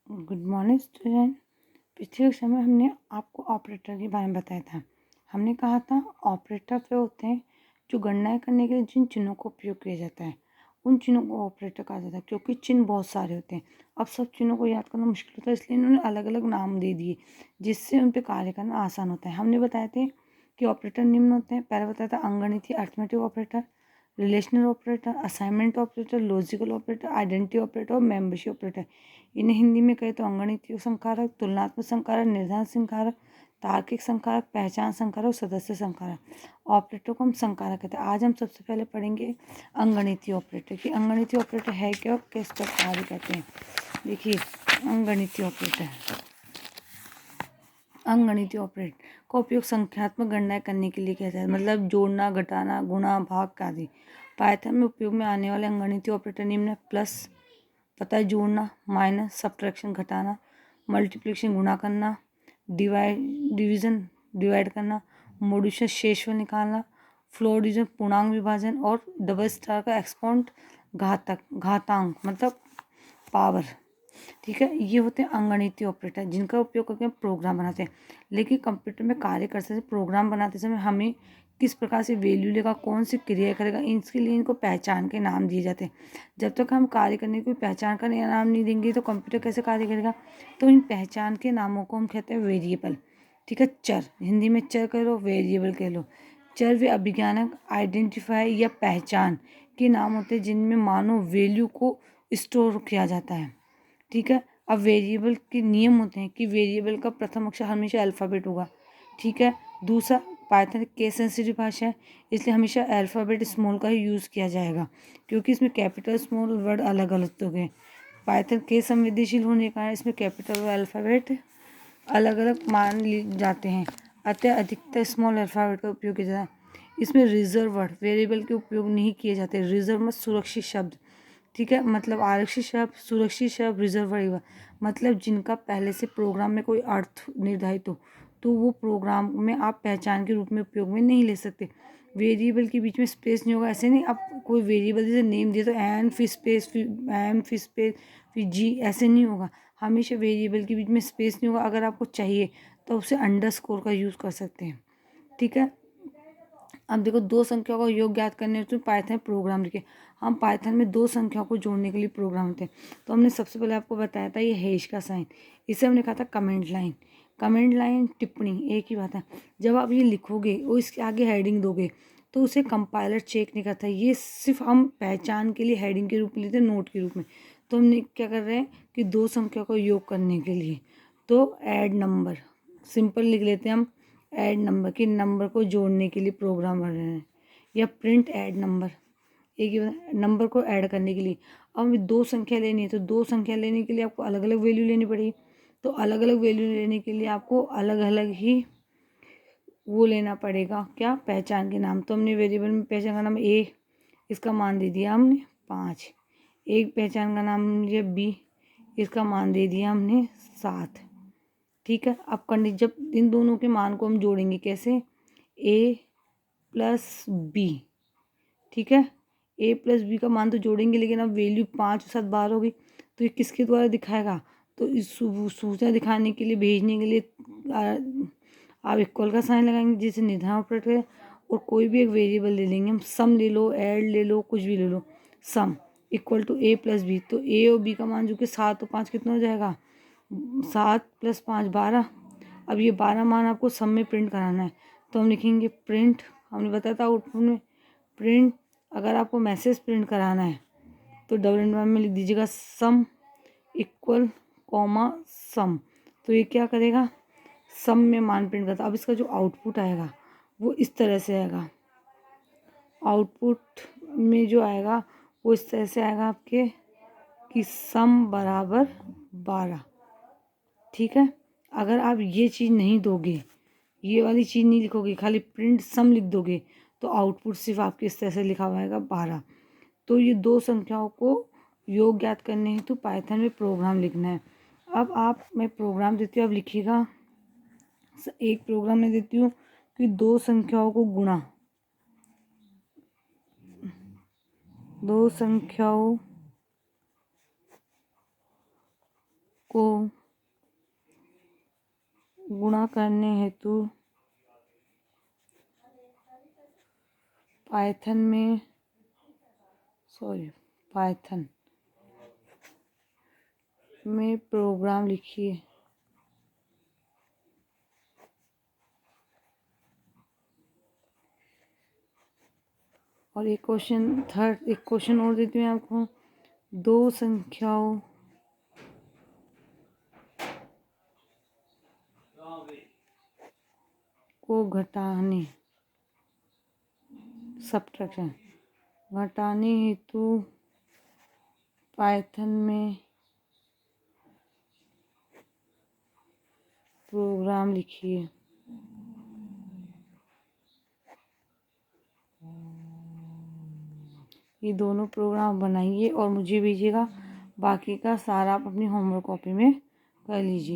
Good morning student. पिछले कक्षा में हमने आपको ऑपरेटर के बारे में बताया था। हमने कहा था ऑपरेटर वे होते हैं जो गणनाएं करने के लिए जिन चिन्हों का उपयोग किया जाता है उन चिन्हों को ऑपरेटर कहा जाता है, क्योंकि चिन्ह बहुत सारे होते हैं। अब सब चिन्हों को याद करना मुश्किल होता है, इसलिए इन्होंने अलग अलग नाम दे दिए जिससे उन पर कार्य करना आसान होता है। हमने बताए थे कि ऑपरेटर निम्न होते हैं। पहले बताया था अंगणितीय arithmetic operator, relational operator, assignment operator, logical operator, identity operator और मेंबरशिप ऑपरेटर। इन्हें हिंदी में कहे तो अंगणितीय संकारक, तुलनात्मक संकारक, निर्धारण संकारक, तार्किक संकारक, पहचान संकारक और सदस्य संकारक। ऑपरेटर को हम संकारक कहते हैं। आज हम सबसे पहले पढ़ेंगे अंगणितीय ऑपरेटर की अंगणितीय ऑपरेटर है क्या और किस प्रकार कहते हैं। देखिए, अंगणितीय ऑपरेटर अंगणितीय ऑपरेटर का उपयोग संख्यात्मक गणनाएं करने के लिए किया जाता है, मतलब जोड़ना, घटाना, गुणा, भाग आदि। पाइथन में उपयोग में आने वाले अंगणितीय ऑपरेटर निम्न है। प्लस पता है जोड़ना, माइनस सब्ट्रैक्शन घटाना, मल्टीप्लिकेशन गुणा करना, डिवीजन डिवाइड करना, मॉड्यूशन शेषफल निकालना, फ्लोर डिवीजन पूर्णांक विभाजन और डबल स्टार का एक्सपोनेंट घातांक मतलब पावर। ठीक है, ये होते हैं अंगणितीय ऑपरेटर जिनका उपयोग करके हम प्रोग्राम बनाते हैं। लेकिन कंप्यूटर में कार्य करते समय प्रोग्राम बनाते समय हमें किस प्रकार से वैल्यू लेगा, कौन सी क्रिया करेगा, इसके लिए इनको पहचान के नाम दिए जाते हैं। जब तक हम कार्य करने की पहचान का नाम नहीं देंगे तो कंप्यूटर कैसे कार्य करेगा। तो इन पहचान के नामों को हम कहते हैं वेरिएबल। ठीक है, चर, हिंदी में चर कह लो, वेरिएबल कह लो। चर वे अभिज्ञानक आइडेंटिफाई या पहचान के नाम होते हैं जिनमें मानो वैल्यू को स्टोर किया जाता है। ठीक है, अब वेरिएबल के नियम होते हैं कि वेरिएबल का प्रथम अक्षर हमेशा अल्फ़ाबेट होगा। ठीक है, दूसरा पाइथन केस सेंसिटिव भाषा है, इसलिए हमेशा अल्फ़ाबेट स्मॉल का ही यूज़ किया जाएगा, क्योंकि इसमें कैपिटल स्मॉल वर्ड अलग अलग हो गए। पाइथन केस संवेदनशील होने के कारण इसमें कैपिटल और अल्फ़ाबेट अलग अलग मान लिए जाते हैं, अतः अधिकतर स्मॉल अल्फ़ाबेट का उपयोग किया जाता है। इसमें रिजर्व वर्ड वेरिएबल के उपयोग नहीं किए जाते। रिजर्व में सुरक्षित शब्द, ठीक है, मतलब आरक्षित शब्द, सुरक्षित शब्द, रिजर्व वर्ड मतलब जिनका पहले से प्रोग्राम में कोई अर्थ निर्धारित हो, तो वो प्रोग्राम में आप पहचान के रूप में उपयोग में नहीं ले सकते। वेरिएबल के बीच में स्पेस नहीं होगा। ऐसे नहीं आप कोई वेरिएबल जैसे नेम दिए तो एन फिर स्पेस फिर एम फिर स्पेस फिर जी, ऐसे नहीं होगा। हमेशा वेरिएबल के बीच में स्पेस नहीं होगा। अगर आपको चाहिए तो उसे अंडरस्कोर का यूज़ कर सकते हैं। ठीक है, अब देखो दो संख्याओं का योग ज्ञात करने तो पाइथन प्रोग्राम लिखे। हम पाइथन में दो संख्याओं को जोड़ने के लिए प्रोग्राम होते हैं। तो हमने सबसे पहले आपको बताया था ये हैश का साइन, इसे हमने कहा था कमेंट लाइन। कमेंट लाइन टिप्पणी एक ही बात है। जब आप ये लिखोगे और इसके आगे हेडिंग दोगे तो उसे कंपाइलर चेक नहीं करता। ये सिर्फ हम पहचान के लिए हेडिंग के रूप में लेते हैं, नोट के रूप में। तो हमने क्या कर रहे हैं कि दो संख्या को योग करने के लिए तो ऐड नंबर सिंपल लिख लेते हैं हम। ऐड नंबर के नंबर को जोड़ने के लिए प्रोग्राम बन रहे हैं, या प्रिंट ऐड नंबर एक ही नंबर को ऐड करने के लिए। अब हमें दो संख्या लेनी है तो दो संख्या लेने के लिए आपको अलग अलग वैल्यू लेनी पड़ेगी। तो अलग अलग वैल्यू लेने के लिए आपको अलग अलग ही वो लेना पड़ेगा, क्या, पहचान के नाम। तो हमने वेरिएबल में पहचान का नाम ए, इसका मान दे दिया हमने 5। एक पहचान का नाम लिया बी, इसका मान दे दिया हमने 7। ठीक है, अब कंडीशन जब इन दोनों के मान को हम जोड़ेंगे कैसे, ए प्लस बी। ठीक है, ए प्लस बी का मान तो जोड़ेंगे, लेकिन अब वैल्यू 5 और 7 12 होगी तो ये किसके द्वारा दिखाएगा। तो इस सूचना दिखाने के लिए, भेजने के लिए आप इक्वल का साइन लगाएंगे जिसे निर्धारण ऑपरेटर है, और कोई भी एक वेरिएबल ले लेंगे हम। सम ले लो, ऐड ले लो, कुछ भी ले लो। Sum equal to A plus B, तो ए और बी का मान जो कि 7 और 5 कितना हो जाएगा, 7 + 5 12। अब ये 12 मान आपको सम में प्रिंट कराना है, तो हम लिखेंगे प्रिंट, हमने बताया था आउटपुट में प्रिंट। अगर आपको मैसेज प्रिंट कराना है तो डबल इनवर्ट में लिख दीजिएगा सम इक्वल कॉमा सम। तो ये क्या करेगा, सम में मान प्रिंट करता। अब इसका जो आउटपुट आएगा वो इस तरह से आएगा। आउटपुट में जो आएगा वो इस तरह से आएगा आपके कि सम बराबर 12। ठीक है, अगर आप ये चीज़ नहीं दोगे, ये वाली चीज़ नहीं लिखोगे, खाली प्रिंट सम लिख दोगे, तो आउटपुट सिर्फ आपके इस तरह से लिखा हुआ आएगा 12। तो ये दो संख्याओं को योग ज्ञात करने हेतु पाइथन में प्रोग्राम लिखना है। अब मैं प्रोग्राम देती हूँ, आप लिखिएगा। एक प्रोग्राम में देती हूँ कि दो संख्याओं को गुणा, दो संख्याओं को गुणा करने हेतु पाइथन में प्रोग्राम लिखिए। और एक क्वेश्चन और देती हूँ आपको। दो संख्याओं को घटाने हेतु पाइथन में प्रोग्राम लिखिए। ये दोनों प्रोग्राम बनाइए और मुझे भेजिएगा। बाकी का सारा आप अपनी होमवर्क कॉपी में कर लीजिए।